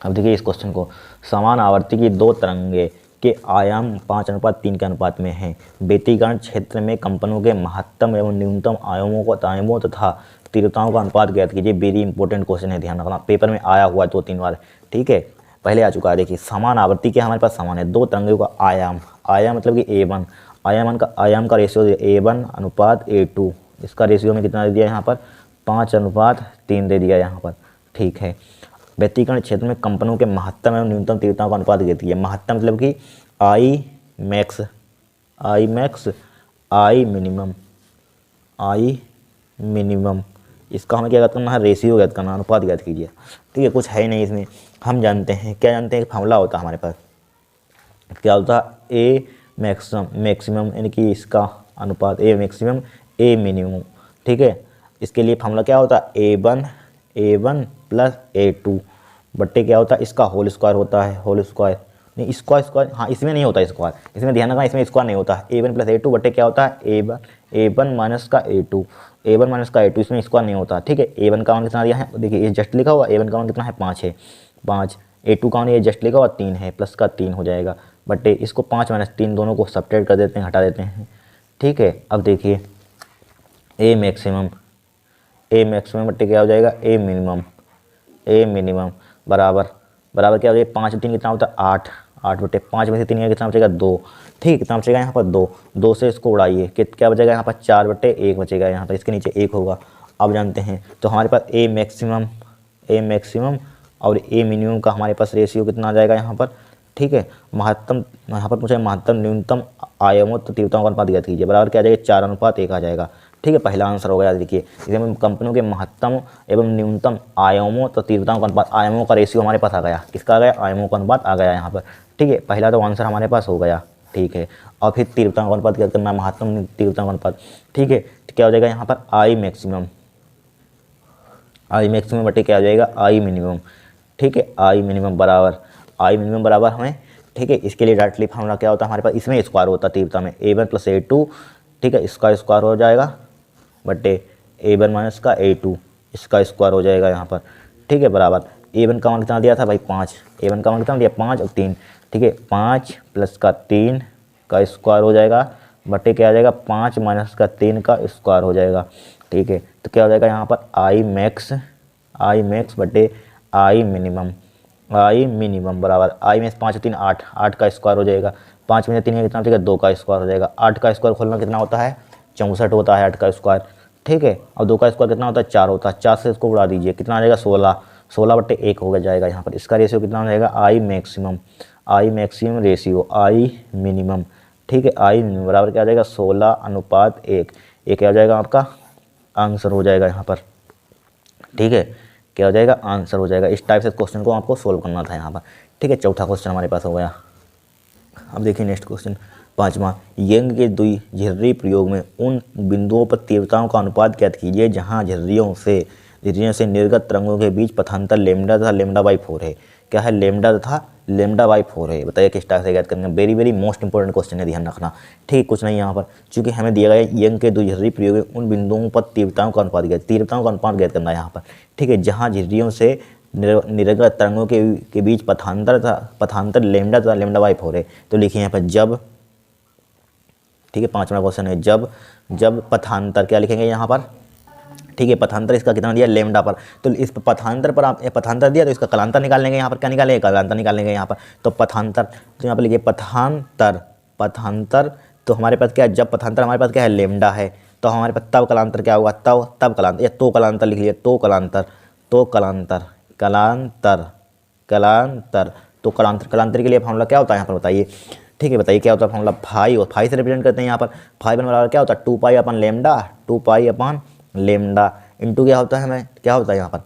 अब देखिए इस क्वेश्चन को, समान आवर्ती की 2 तरंगे के आयाम 5:3 के अनुपात में हैं। व्यतिकरण क्षेत्र में कंपनों के महत्तम एवं न्यूनतम आयामों तथा तीव्रताओं का अनुपात ज्ञात कीजिए। वेरी इंपॉर्टेंट क्वेश्चन है, ध्यान रखना, पेपर में आया हुआ है 2-3 बार। ठीक है, पहले आ चुका है। देखिए समान आवर्ती के हमारे पास समान है 2 तरंगों का आयाम मतलब कि A1 आयाम का रेशियो A1 अनुपात A2, इसका रेशियो में कितना दे दिया यहाँ पर 5:3 दे दिया यहाँ पर। ठीक है, व्यतिकरण क्षेत्र में कंपनों के महत्तम एवं न्यूनतम तीव्रताओं का अनुपात देती है। महत्तम मतलब कि आई मैक्स, आई मिनिमम इसका हमें क्या ज्ञात करना है, रेशियो ज्ञात करना, अनुपात ज्ञात कीजिए। ठीक है, कुछ है ही नहीं इसमें, हम जानते हैं, क्या जानते हैं, फॉर्मूला होता है हमारे पास, क्या होता है, ए मैक्सिमम यानी कि इसका अनुपात ए मैक्सिमम ए मिनिमम। ठीक है, इसके लिए फॉर्मूला क्या होता है, ए वन प्लस ए2 बट्टे क्या होता है, इसका होल स्क्वायर होता है, होल स्क्वायर नहीं स्क्वायर, हाँ इसमें नहीं होता स्क्वायर, इसमें ध्यान रखना, इसमें स्क्वायर नहीं होता है। ए1 प्लस ए2 बट्टे क्या होता है, ए वन माइनस का ए2, इसमें स्क्वायर नहीं होता। ठीक है, ए1 का मान कितना दिया है, देखिए ये जस्ट लिखा हुआ, ए1 का मान कितना है 5 है, 5, ए2 का मान ये जस्ट लिखा हुआ 3 है, प्लस का 3 हो जाएगा बट्टे इसको 5 माइनस 3 दोनों को सब्ट्रैक्ट कर देते हैं, हटा देते हैं। ठीक है, अब देखिए ए मैक्सिमम बट्टे क्या हो जाएगा, ए मिनिमम बराबर क्या हो जाएगा, 5 3 कितना होता है 8 बटे 5 में से 3 कितना बचेगा 2। ठीक, कितना बचेगा यहाँ पर 2 से इसको उड़ाइए, क्या बचेगा यहाँ पर 4 बटे 1 बचेगा, यहाँ पर इसके नीचे 1 होगा। अब जानते हैं, तो हमारे पास ए मैक्सिमम और ए मिनिमम का हमारे पास रेशियो कितना आ जाएगा यहाँ पर। ठीक है, महत्तम यहाँ पर पूछा महत्तम न्यूनतम आयामों तो तीव्रताओं का अनुपात ज्ञात कीजिए, बराबर क्या आ जाएगा 4:1 आ जाएगा। ठीक है, पहला आंसर हो गया। देखिए इसमें कंपनियों के महत्तम एवं न्यूनतम आयामों तो तीव्रताओं का अनुपात, आयामों का रेशियो हमारे पास आ गया, किसका आ गया, आयामों का अनुपात आ गया यहाँ पर। ठीक है, पहला तो आंसर हमारे पास हो गया। ठीक है, और फिर तीव्रताओं का अनुपात क्या करना है, महत्तम तीव्रताओं का अनुपात। ठीक है, तो क्या हो जाएगा यहाँ पर आई मैक्सिमम बटे क्या हो जाएगा, आई मिनिमम। ठीक है, आई मिनिमम बराबर हमें, ठीक है, इसके लिए डायरेक्टली फॉर्मूला क्या होता है हमारे पास, इसमें स्क्वायर होता है तीव्रता में, ए1 प्लस ए2। ठीक है, इसका स्क्वायर हो जाएगा बटे ए1 माइनस का ए2, इसका स्क्वायर हो जाएगा यहाँ पर। ठीक है, बराबर ए1 का मान कितना दिया था भाई 5, ए1 का मान कितना दिया 5 और 3। ठीक है, 5 प्लस का 3 का स्क्वायर हो जाएगा बटे क्या आ जाएगा, 5 माइनस का 3 का स्क्वायर हो जाएगा। ठीक है, तो क्या हो जाएगा यहाँ पर आई मैक्स बटे आई मिनिमम बराबर आई में 5 और 3 8 का स्क्वायर हो जाएगा, 5 में से 3 का कितना बचेगा 2 का स्क्वायर हो जाएगा, 8 का स्क्वायर खोलना कितना होता है 64 होता है 8 का स्क्वायर। ठीक है, और 2 का स्क्वायर कितना होता है 4 होता है, 4 से इसको उड़ा दीजिए, कितना आ जाएगा 16 बटे 1 हो जाएगा यहाँ पर। इसका रेशियो कितना हो जाएगा, I maximum ratio I minimum. ठीक है, आई मिनिमम बराबर क्या आ जाएगा 16:1, ये क्या हो जाएगा आपका आंसर हो जाएगा यहाँ पर। ठीक है, क्या हो जाएगा आंसर हो जाएगा। इस टाइप से क्वेश्चन को आपको सोल्व करना था यहाँ पर। ठीक है, चौथा क्वेश्चन हमारे पास हो गया। अब देखिए नेक्स्ट क्वेश्चन 5वां, यंग के द्विझर्री प्रयोग में उन बिंदुओं पर तीव्रताओं का अनुपात ज्ञात कीजिए जहाँ झर्रियों से निर्गत तरंगों के बीच पथांतर लेमडा तथा लेमडा/4 है। क्या है, लेमडा तथा लेमडा/4 है। बताइए किस टाइप से ज्ञात करेंगे, वेरी मोस्ट इंपॉर्टेंट क्वेश्चन है, ध्यान रखना। ठीक, कुछ नहीं यहाँ पर, चूंकि हमें दिया गया यंग के द्विझर्री प्रयोग में उन बिंदुओं पर तीव्रताओं का अनुपात ज्ञात करना है यहाँ पर। ठीक है, जहाँ झर्रियों से निर्गत तरंगों के बीच पथांतर लेमडा तथा लेमडा/4 है। तो लिखिए यहाँ पर जब, ठीक है 5वां क्वेश्चन है, जब पथांतर, क्या लिखेंगे यहाँ पर, ठीक है, पथांतर इसका कितना दिया लेमडा पर, तो इस पथांतर पर आप पथांतर दिया तो इसका कलांतर निकाल लेंगे यहाँ पर, क्या निकालेंगे कलांतर निकाल लेंगे यहाँ पर। तो पथांतर, तो यहाँ पर लिखिए पथांतर, तो हमारे पास क्या है, जब पथांतर हमारे पास क्या है लेमडा है, तो हमारे पास तब कलांतर क्या होगा, तब कलांतर, या तो कलांतर लिख लीजिए, तो कलांतर तो कलांतर के लिए फॉर्मूला क्या होता है यहाँ पर बताइए। ठीक है, बताइए क्या होता है फॉर्मूला, फाई से रिप्रेजेंट करते हैं यहाँ पर। फाई बराबर क्या होता है 2 पाई अपन लेमडा इंटू क्या होता है, हमें क्या होता है यहाँ पर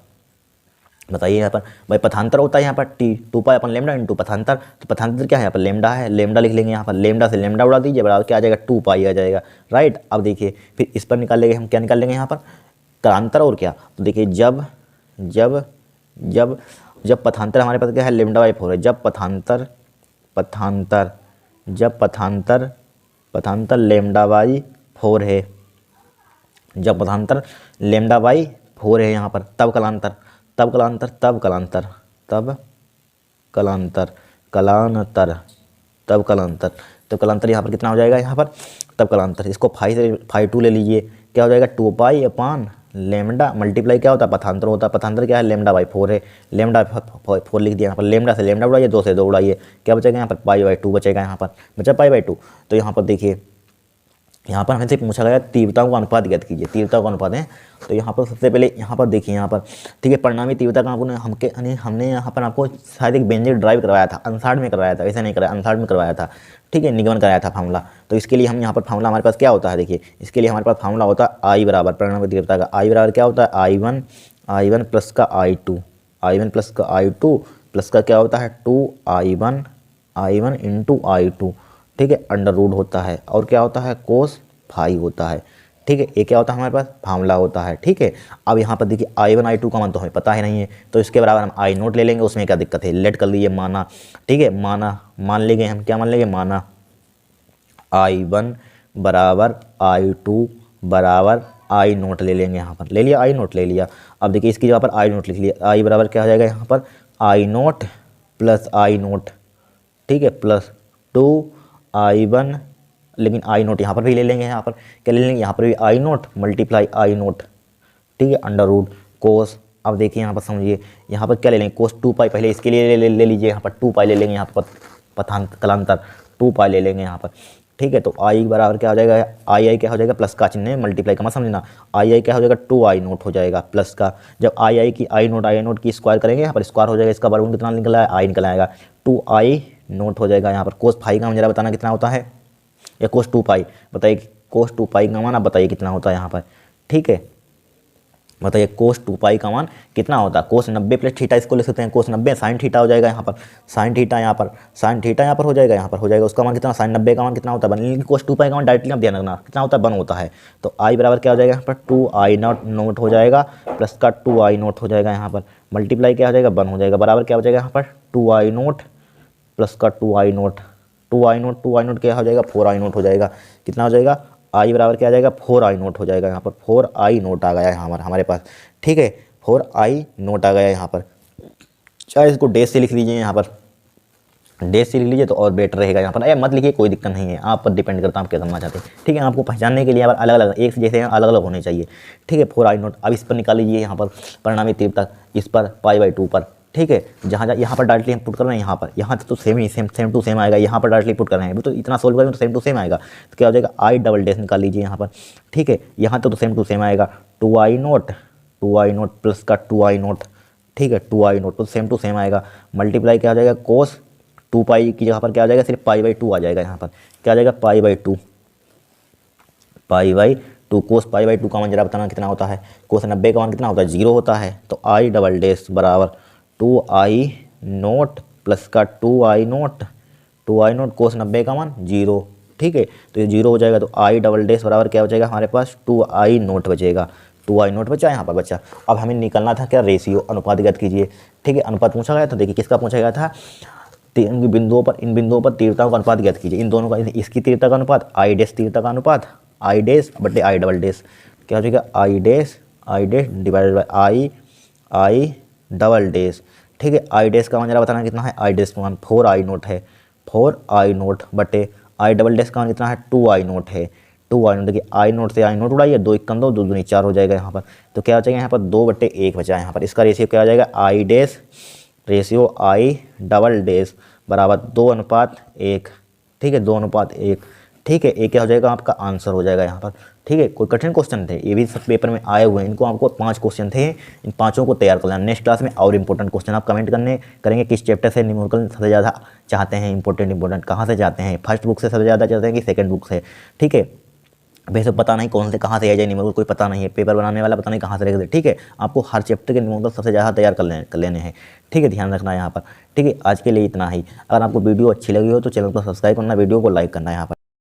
बताइए। यहाँ पर भाई पथांतर होता है यहाँ पर 2 पाई अपन लेमडा इंटू पथांतर, तो पथांतर क्या है यहाँ पर लेमडा है, लेमडा लिख लेंगे यहाँ पर, लेमडा से लेमडा उड़ा दीजिए बराबर क्या आ जाएगा 2 पाई आ जाएगा, राइट। अब देखिए फिर इस पर निकाल लेंगे हम, क्या निकाल लेंगे यहाँ पर कलांतर और क्या, तो देखिए जब पथांतर हमारे पास क्या है लेमडा/4 है, जब पथांतर लेमडा/4 है, जब पथांतर लेमडा/4 है यहाँ पर, तब कलांतर तो कलांतर यहाँ पर कितना हो जाएगा यहाँ पर, तब कलांतर, इसको फाई 2 ले लीजिए, क्या हो जाएगा 2 पाई अपन लेमडा मल्टीप्लाई क्या होता है पथांतर होता है, पथांतर क्या है लेमडा/4 है, लेमडा/4 लिख दिया यहाँ पर, लेमडा से लेमडा उड़ाइए, 2 से 2 उड़ाइए, क्या बचेगा यहाँ पर पाई/2 बचेगा, यहाँ पर बचा पाई/2। तो यहाँ पर देखिए यहाँ पर हमसे पूछा गया तीव्रताओं का अनुपात ज्ञात कीजिए, तीव्रताओं का अनुपात है। तो यहाँ पर सबसे पहले यहाँ पर देखिए, यहाँ पर ठीक है, परिणामी तीव्रता का हमने यहाँ पर आपको शायद एक व्यंजक ड्राइव करवाया था, अनसार्ड में करवाया था, ऐसा नहीं कराया, अनसार्ड में करवाया था, ठीक है, निगमन कराया था फार्मूला। तो इसके लिए हम यहाँ पर फार्मूला हमारे पास क्या होता है, देखिए इसके लिए हमारे पास फार्मूला होता है आई बराबर परिणामी तीव्रता का, आई बराबर क्या होता है, आई वन प्लस का आई वन प्लस का आई2 प्लस का क्या होता है 2I1 इंटू आई2, ठीक है, अंडर रूट होता है, और क्या होता है कोस फाई होता है, ठीक है। ये क्या होता है हमारे पास फार्मूला होता है, ठीक है। अब यहाँ पर देखिए I1 I2 का मान तो हमें पता ही नहीं है, तो इसके बराबर हम I0 ले लेंगे, उसमें क्या दिक्कत है, लेट कर लीजिए माना, ठीक है, मान लेंगे हम, क्या मान लेंगे, माना I1 बराबर I2 बराबर I0 ले लेंगे, यहाँ पर ले लिया I0 ले लिया। अब देखिए इसकी जगह पर I0 लिख लिया, I बराबर क्या हो जाएगा यहाँ पर I0 प्लस I0, ठीक है, प्लस 2I1, लेकिन I0 यहाँ पर भी ले लेंगे, यहाँ पर क्या ले लेंगे, यहाँ पर भी I0 मल्टीप्लाई I0, ठीक है, अंडर रूट कोस। अब देखिए यहाँ पर समझिए, यहाँ पर क्या ले लेंगे कोस 2π, पहले इसके लिए ले लीजिए, यहाँ पर 2π ले लेंगे, यहाँ पर कलांतर 2π ले लेंगे यहाँ पर, ठीक है। तो आई बराबर क्या हो जाएगा, आई क्या हो जाएगा, प्लस का चिन्ह है, मल्टीप्लाई का मत समझना, आई क्या हो जाएगा 2I0 हो जाएगा, प्लस का जब आई की आई नोट की स्क्वायर करेंगे, यहाँ पर स्क्वायर हो जाएगा, इसका वर्गमूल कितना निकला है, आई निकल आएगा, 2I0 हो जाएगा। यहाँ पर कोस फाई का जरा बताना कितना होता है, या कोस 2π, बताइए कोस 2π का मान आप बताइए कितना होता है यहाँ पर, ठीक है, बताइए कोस 2π का मान कितना होता है, कोस 90 प्लस थीटा इसको ले सकते हैं, कोस 90 साइन थीटा हो जाएगा, यहाँ पर साइन थीटा यहाँ पर हो जाएगा, यहाँ पर हो जाएगा, उसका मान कितना, साइन 90 का मान कितना होता है, लेकिन कोस 2π का मान डायरेक्टली आप ध्यान रखना कितना होता है, 1 होता है। तो आई बराबर क्या हो जाएगा यहाँ पर 2I0 हो जाएगा, प्लस का 2I0 हो जाएगा, यहाँ पर मल्टीप्लाई क्या हो जाएगा 1 हो जाएगा, बराबर क्या हो जाएगा यहाँ पर 2I0 प्लस का 2I0 क्या हो जाएगा 4I0 हो जाएगा, कितना हो जाएगा आई बराबर क्या आ जाएगा 4I0 हो जाएगा, यहाँ पर 4I0 आ गया है हमारे पास, ठीक है, 4I0 आ गया यहाँ पर। चाहे इसको डैश से लिख लीजिए, यहाँ पर डैश से लिख लीजिए तो और बेटर रहेगा, यहाँ पर मत लिखिए, कोई दिक्कत नहीं है, आप पर डिपेंड करता है आप क्या करना चाहते हैं, ठीक है। आपको पहचानने के लिए यहाँ पर अलग अलग एक जैसे अलग अलग होने चाहिए, ठीक है। 4I0 अब इस पर निकाल लीजिए, यहाँ पर परिणामी तीव्रता इस पर π/2 पर, ठीक है, जहाँ यहाँ पर डायरेक्टली हम पुट कर रहे हैं, यहाँ तो सेम टू सेम आएगा, यहाँ पर डायरेक्टली पुट कर रहे हैं, तो इतना सोल्व करेंगे तो सेम टू सेम आएगा, तो क्या हो जाएगा आई डबल डैश निकाल लीजिए यहाँ पर, ठीक है, यहाँ तो सेम टू सेम आएगा 2I0 प्लस का 2I0, ठीक है, 2I0 तो सेम टू सेम आएगा, मल्टीप्लाई क्या हो जाएगा कोस 2π की जगह पर क्या आ जाएगा सिर्फ π/2 आ जाएगा, यहाँ पर क्या आ जाएगा π/2 कोस π/2 का मान जरा बताना कितना होता है, कोस 90 का मान कितना होता है 0 होता है, तो आई डबल डैश बराबर 2I0 प्लस का 2I0 कोस 90 का मान 0, ठीक है, तो ये 0 हो जाएगा, तो आई डबल डैश बराबर क्या हो जाएगा हमारे पास 2I0 बचेगा, 2I0 बचा यहाँ पर बच्चा। अब हमें निकलना था क्या रेशियो, अनुपात ज्ञात कीजिए, ठीक है, अनुपात पूछा गया था, देखिए किसका पूछा गया था, इन बिंदुओं पर तीव्रताओं का अनुपात ज्ञात कीजिए, इन दोनों का, इसकी तीव्रता का अनुपात आई डैश तीव्रता का अनुपात आई डैश बटे आई डबल डैश क्या हो जाएगा I dash divided by I double dash, ठीक है। आई डैश का मान जरा बताना कितना है, आई डैश का मान 4I0 है, 4I0 बटे आई डबल डैश का मान कितना है 2I0 है, 2I0 देखिए I0 से I0 उड़ाइए, 2 1 2 2 4 हो जाएगा यहाँ पर, तो क्या हो जाएगा यहाँ पर 2/1 बचा है, यहाँ पर इसका रेशियो क्या हो जाएगा I dash ratio I double dash बराबर 2:1, ठीक है, 2:1, ठीक है, ये क्या हो जाएगा आपका आंसर हो जाएगा यहाँ पर, ठीक है। कोई कठिन क्वेश्चन थे, ये भी सब पेपर में आए हुए हैं, इनको आपको 5 क्वेश्चन थे, इन 5 को तैयार कर लेना, नेक्स्ट क्लास में और इंपॉर्टेंट क्वेश्चन आप कमेंट करेंगे किस चैप्टर से न्यूमेरिकल सबसे ज़्यादा चाहते हैं, इंपॉर्टेंट कहाँ से चाहते हैं, फर्स्ट बुक से सबसे ज़्यादा चाहते हैं कि सेकंड बुक से, ठीक है। वैसे पता नहीं कौन से कहाँ से आ जाए न्यूमेरिकल, कोई पता नहीं है, पेपर बनाने वाला पता नहीं कहाँ से रहेगा, ठीक है। आपको हर चैप्टर के न्यूमेरिकल सबसे ज़्यादा तैयार कर लेने हैं, ठीक है, ध्यान रखना है यहाँ पर, ठीक है। आज के लिए इतना ही, अगर आपको वीडियो अच्छी लगी हो तो चैनल को सब्सक्राइब करना, वीडियो को लाइक करना है यहाँ पर।